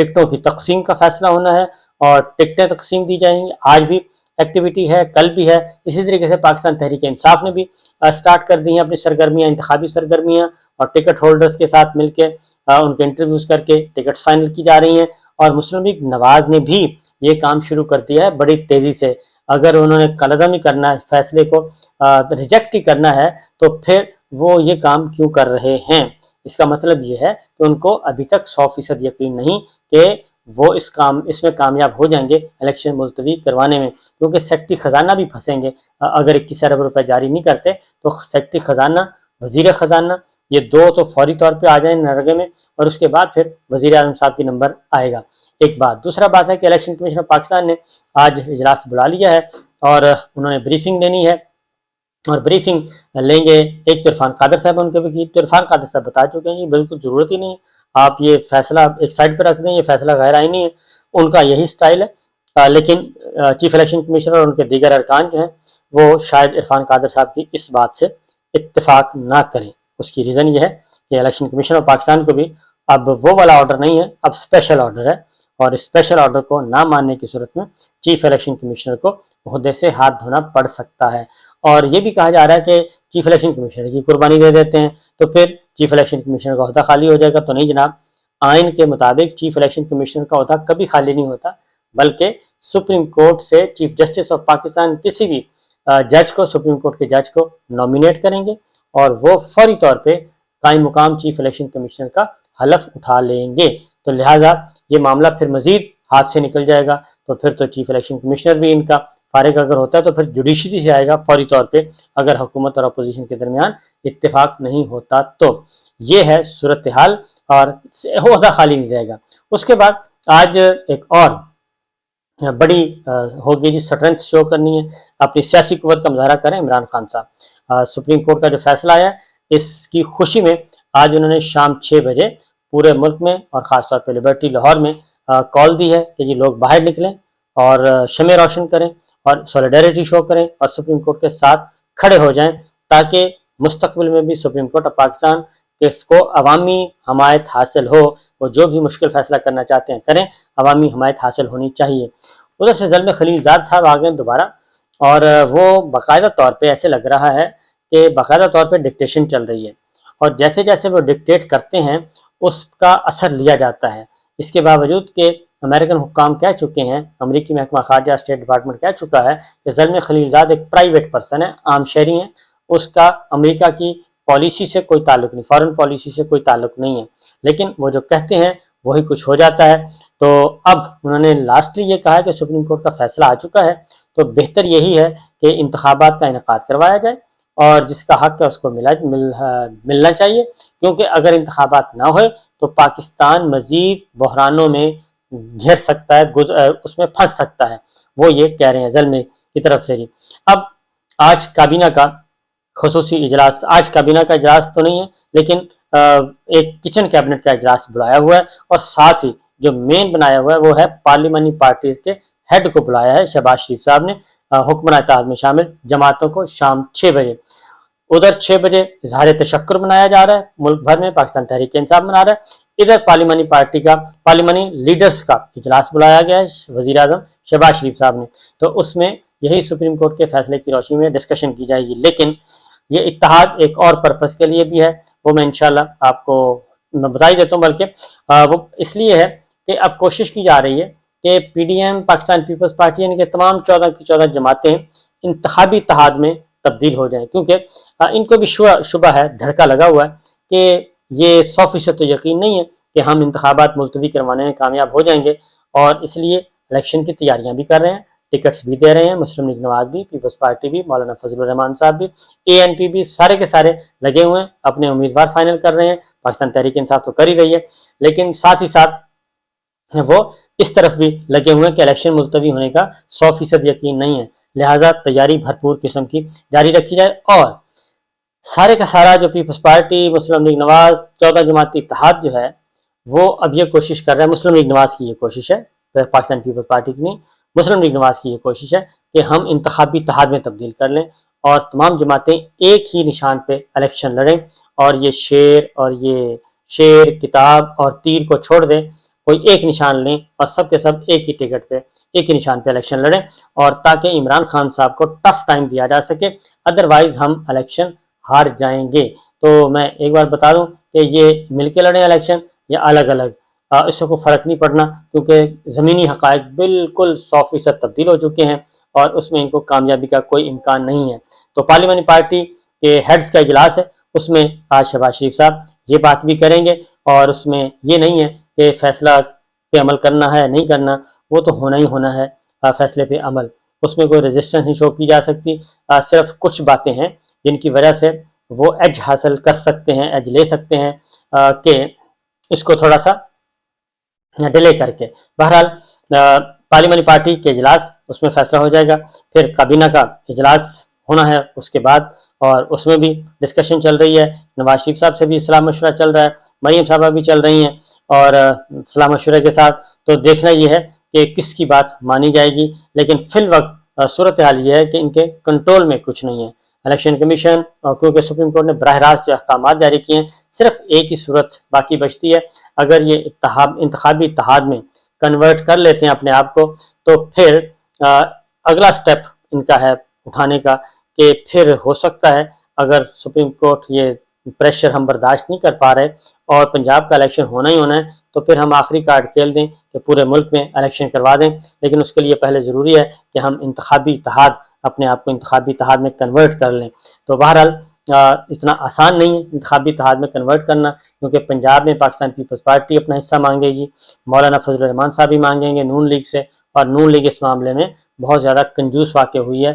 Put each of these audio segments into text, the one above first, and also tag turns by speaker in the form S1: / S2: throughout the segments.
S1: ٹکٹوں کی تقسیم کا فیصلہ ہونا ہے اور ٹکٹیں تقسیم دی جائیں گی. آج بھی ایکٹیویٹی ہے، کل بھی ہے. اسی طریقے سے پاکستان تحریک انصاف نے بھی سٹارٹ کر دی ہیں اپنی سرگرمیاں، انتخابی سرگرمیاں، اور ٹکٹ ہولڈرز کے ساتھ مل کے ان کے انٹرویوز کر کے ٹکٹس فائنل کی جا رہی ہیں. اور مسلم لیگ نواز نے بھی یہ کام شروع کر دیا ہے بڑی تیزی سے. اگر انہوں نے کالعدم ہی کرنا ہے، فیصلے کو ریجیکٹ ہی کرنا ہے، تو پھر وہ یہ کام کیوں کر رہے ہیں؟ اس کا مطلب یہ ہے کہ ان کو ابھی تک 100% یقین نہیں کہ وہ اس میں کامیاب ہو جائیں گے الیکشن ملتوی کروانے میں، کیونکہ سیکٹری خزانہ بھی پھنسیں گے. اگر 21 ارب روپے جاری نہیں کرتے تو سیکٹری خزانہ، وزیر خزانہ، یہ دو تو فوری طور پہ آ جائیں نرگے میں، اور اس کے بعد پھر وزیر اعظم صاحب کی نمبر آئے گا. ایک بات. دوسرا بات ہے کہ الیکشن کمیشن آف پاکستان نے آج اجلاس بلا لیا ہے اور انہوں نے بریفنگ لینی ہے، اور بریفنگ لیں گے. ایک تو عرفان قادر صاحب ان کے وکیل، تو عرفان قادر صاحب بتا چکے ہیں جی بالکل ضرورت ہی نہیں ہے، آپ یہ فیصلہ ایک سائڈ پہ رکھ دیں، یہ فیصلہ غیر آئینی ہے. ان کا یہی سٹائل ہے. لیکن چیف الیکشن کمیشنر اور ان کے دیگر ارکان جو ہیں وہ شاید عرفان قادر صاحب کی اس بات سے اتفاق نہ کریں. اس کی ریزن یہ ہے کہ الیکشن کمیشن آف پاکستان کو بھی اب وہ والا آرڈر نہیں ہے، اب اسپیشل آرڈر ہے، اور اسپیشل آرڈر کو نہ ماننے کی صورت میں چیف الیکشن کمیشنر کو عہدے سے ہاتھ دھونا پڑ سکتا ہے. اور یہ بھی کہا جا رہا ہے کہ چیف الیکشن کمیشنر کی قربانی دے دیتے ہیں تو پھر چیف الیکشن کمیشنر کا عہدہ خالی ہو جائے گا. تو نہیں جناب، آئین کے مطابق چیف الیکشن کمیشنر کا عہدہ کبھی خالی نہیں ہوتا، بلکہ سپریم کورٹ سے چیف جسٹس آف پاکستان کسی بھی جج کو، سپریم کورٹ کے جج کو نامینیٹ کریں گے اور وہ فوری طور پہ قائم مقام چیف الیکشن کمیشنر کا حلف اٹھا لیں گے. تو لہٰذا یہ معاملہ پھر مزید ہاتھ سے نکل جائے گا. تو پھر تو چیف الیکشن کمیشنر بھی ان کا فارغ اگر ہوتا ہے تو پھر جوڈیشری سے آئے گا فوری طور پہ، اگر حکومت اور اپوزیشن کے درمیان اتفاق نہیں ہوتا تو. یہ ہے صورتحال، اور عہدہ خالی نہیں رہے گا. اس کے بعد آج ایک اور بڑی ہوگی جی سٹرنتھ شو کرنی ہے، اپنی سیاسی قوت کا مظاہرہ کریں عمران خان صاحب. سپریم کورٹ کا جو فیصلہ آیا ہے اس کی خوشی میں آج انہوں نے شام 6 بجے پورے ملک میں اور خاص طور پہ لبرٹی لاہور میں کال دی ہے کہ جی لوگ باہر نکلیں اور شمع روشن کریں اور سولیڈیرٹی شو کریں اور سپریم کورٹ کے ساتھ کھڑے ہو جائیں، تاکہ مستقبل میں بھی سپریم کورٹ آف پاکستان اس کو عوامی حمایت حاصل ہو. وہ جو بھی مشکل فیصلہ کرنا چاہتے ہیں کریں، عوامی حمایت حاصل ہونی چاہیے. ادھر سے زلمے خلیل زاد صاحب آ گئے دوبارہ، اور وہ باقاعدہ طور پہ ایسے لگ رہا ہے کہ باقاعدہ طور پہ ڈکٹیشن چل رہی ہے، اور جیسے جیسے وہ ڈکٹیٹ کرتے ہیں اس کا اثر لیا جاتا ہے. اس کے باوجود کہ امریکن حکام کہہ چکے ہیں، امریکی محکمہ خارجہ اسٹیٹ ڈپارٹمنٹ کہہ چکا ہے کہ زلمے خلیل زاد ایک پرائیویٹ پرسن ہے، عام شہری ہیں، اس کا امریکہ کی پالیسی سے کوئی تعلق نہیں، فارن پالیسی سے کوئی تعلق نہیں ہے، لیکن وہ جو کہتے ہیں وہی کچھ ہو جاتا ہے. تو اب انہوں نے لاسٹلی یہ کہا کہ سپریم کورٹ کا فیصلہ آ چکا ہے، تو بہتر یہی ہے کہ انتخابات کا انعقاد کروایا جائے، اور جس کا حق ہے اس کو ملنا چاہیے، کیونکہ اگر انتخابات نہ ہوئے تو پاکستان مزید بحرانوں میں گھر سکتا ہے، اس میں پھنس سکتا ہے. وہ یہ کہہ رہے ہیں زلمے کی طرف سے. اب آج کابینہ کا خصوصی اجلاس، آج کابینہ کا اجلاس تو نہیں ہے لیکن ایک کچن کیبنٹ کا اجلاس بلایا ہوا ہے، اور ساتھ ہی جو مین بنایا ہوا ہے وہ ہے پارلیمانی پارٹیز کے ہیڈ کو بلایا ہے شہباز شریف صاحب نے، حکمراں اتحاد میں شامل جماعتوں کو شام 6 بجے. ادھر 6 بجے اظہار تشکر منایا جا رہا ہے ملک بھر میں، پاکستان تحریک انصاف منا رہا ہے. ادھر پارلیمانی پارٹی کا، پارلیمانی لیڈرز کا اجلاس بلایا گیا ہے وزیر اعظم شہباز شریف صاحب نے، تو اس میں یہی سپریم کورٹ کے فیصلے کی روشنی میں ڈسکشن کی جائے گی. لیکن یہ اتحاد ایک اور پرپس کے لیے بھی ہے، وہ میں انشاءاللہ آپ کو میں بتا ہی دیتا ہوں، بلکہ وہ اس لیے ہے کہ اب کوشش کی جا رہی ہے کہ پی ڈی ایم، پاکستان پیپلز پارٹی، یعنی کہ تمام 14 کی 14 جماعتیں انتخابی اتحاد میں تبدیل ہو جائیں، کیونکہ ان کو بھی شبہ ہے، دھڑکا لگا ہوا ہے کہ یہ 100% تو یقین نہیں ہے کہ ہم انتخابات ملتوی کروانے میں کامیاب ہو جائیں گے، اور اس لیے الیکشن کی تیاریاں بھی کر رہے ہیں، ٹکٹس بھی دے رہے ہیں. مسلم لیگ نواز بھی، پیپلز پارٹی بھی، مولانا فضل الرحمان صاحب بھی، اے این پی بھی، سارے کے سارے لگے ہوئے ہیں، اپنے امیدوار فائنل کر رہے ہیں. پاکستان تحریک انصاف تو کر ہی رہی ہے، لیکن ساتھ ہی ساتھ وہ اس طرف بھی لگے ہوئے ہیں کہ الیکشن ملتوی ہونے کا 100% یقین نہیں ہے، لہٰذا تیاری بھرپور قسم کی جاری رکھی جائے. اور سارے کا سارا جو پیپلز پارٹی، مسلم لیگ نواز، 14 جماعتی اتحاد جو ہے وہ اب یہ کوشش کر رہا ہے، مسلم لیگ نواز کی یہ کوشش ہے، پاکستان پیپلز پارٹی کی نہیں، مسلم لیگ نواز کی یہ کوشش ہے کہ ہم انتخابی اتحاد میں تبدیل کر لیں اور تمام جماعتیں ایک ہی نشان پہ الیکشن لڑیں، اور یہ شیر کتاب اور تیر کو چھوڑ دیں. کوئی ایک نشان لیں اور سب کے سب ایک ہی ٹکٹ پہ ایک ہی نشان پہ الیکشن لڑیں، اور تاکہ عمران خان صاحب کو ٹف ٹائم دیا جا سکے، ادروائز ہم الیکشن ہار جائیں گے۔ تو میں ایک بار بتا دوں کہ یہ مل کے لڑیں الیکشن یا الگ الگ، اس سے کوئی فرق نہیں پڑنا، کیونکہ زمینی حقائق بالکل 100% تبدیل ہو چکے ہیں اور اس میں ان کو کامیابی کا کوئی امکان نہیں ہے۔ تو پارلیمانی پارٹی کے ہیڈز کا اجلاس ہے، اس میں آج شہباز شریف صاحب یہ بات بھی کریں گے، اور اس میں یہ نہیں ہے کہ فیصلہ پہ عمل کرنا ہے نہیں کرنا، وہ تو ہونا ہی ہونا ہے فیصلے پہ عمل، اس میں کوئی ریزسٹنس نہیں شو کی جا سکتی۔ صرف کچھ باتیں ہیں جن کی وجہ سے وہ ایج حاصل کر سکتے ہیں، ایج لے سکتے ہیں کہ اس کو تھوڑا سا ڈیلے کر کے۔ بہرحال پارلیمانی پارٹی کے اجلاس، اس میں فیصلہ ہو جائے گا، پھر کابینہ کا اجلاس ہونا ہے اس کے بعد، اور اس میں بھی ڈسکشن چل رہی ہے، نواز شریف صاحب سے بھی صلاح مشورہ چل رہا ہے، مریم صاحبہ بھی چل رہی ہیں، اور صلاح مشورے کے ساتھ تو دیکھنا یہ ہے کہ کس کی بات مانی جائے گی، لیکن فی الوقت صورتحال یہ ہے کہ ان کے کنٹرول میں کچھ نہیں ہے۔ الیکشن کمیشن، کیونکہ سپریم کورٹ نے براہ راست جو احکامات جاری کیے ہیں، صرف ایک ہی صورت باقی بچتی ہے، اگر یہ انتخابی اتحاد میں کنورٹ کر لیتے ہیں اپنے آپ کو، تو پھر اگلا سٹیپ ان کا ہے اٹھانے کا، کہ پھر ہو سکتا ہے اگر سپریم کورٹ یہ پریشر ہم برداشت نہیں کر پا رہے اور پنجاب کا الیکشن ہونا ہی ہونا ہے، تو پھر ہم آخری کارڈ کھیل دیں کہ پورے ملک میں الیکشن کروا دیں، لیکن اس کے لیے پہلے ضروری ہے کہ ہم انتخابی اتحاد، اپنے آپ کو انتخابی اتحاد میں کنورٹ کر لیں۔ تو بہرحال اتنا آسان نہیں ہے انتخابی اتحاد میں کنورٹ کرنا، کیونکہ پنجاب میں پاکستان پیپلز پارٹی اپنا حصہ مانگے گی، مولانا فضل الرحمان صاحب بھی مانگیں گے نون لیگ سے، اور نون لیگ اس معاملے میں بہت زیادہ کنجوس واقع ہوئی ہے،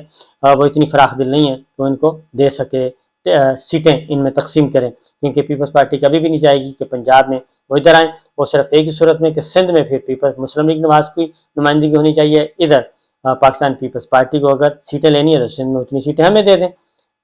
S1: وہ اتنی فراخ دل نہیں ہے کہ وہ ان کو دے سکے سیٹیں ان میں تقسیم کریں، کیونکہ پیپلز پارٹی کبھی بھی نہیں چاہے گی کہ پنجاب میں وہ ادھر آئیں، وہ صرف ایک ہی صورت میں کہ سندھ میں پھر مسلم لیگ نواز کی نمائندگی ہونی چاہیے، ادھر پاکستان پیپلز پارٹی کو اگر سیٹیں لینی ہے تو سندھ میں اتنی سیٹیں ہمیں دے دیں۔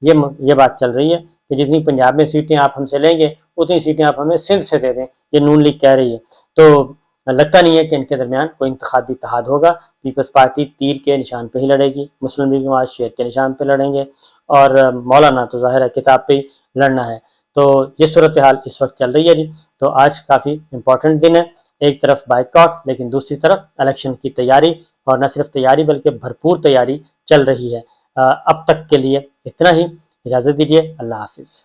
S1: یہ بات چل رہی ہے کہ جتنی پنجاب میں سیٹیں آپ ہم سے لیں گے اتنی سیٹیں آپ ہمیں سندھ سے دے دیں، یہ نون لیگ کہہ رہی ہے۔ تو لگتا نہیں ہے کہ ان کے درمیان کوئی انتخابی اتحاد ہوگا، پیپلز پارٹی تیر کے نشان پہ ہی لڑے گی، مسلم لیگ نواز شیر کے نشان پہ لڑیں گے، اور مولانا تو ظاہر ہے کتاب پہ ہی لڑنا ہے۔ تو یہ صورتحال اس وقت چل رہی ہے جی۔ تو آج کافی امپورٹنٹ دن ہے، ایک طرف بائیکاٹ لیکن دوسری طرف الیکشن کی تیاری، اور نہ صرف تیاری بلکہ بھرپور تیاری چل رہی ہے۔ اب تک کے لیے اتنا ہی، اجازت دیجیے، اللہ حافظ۔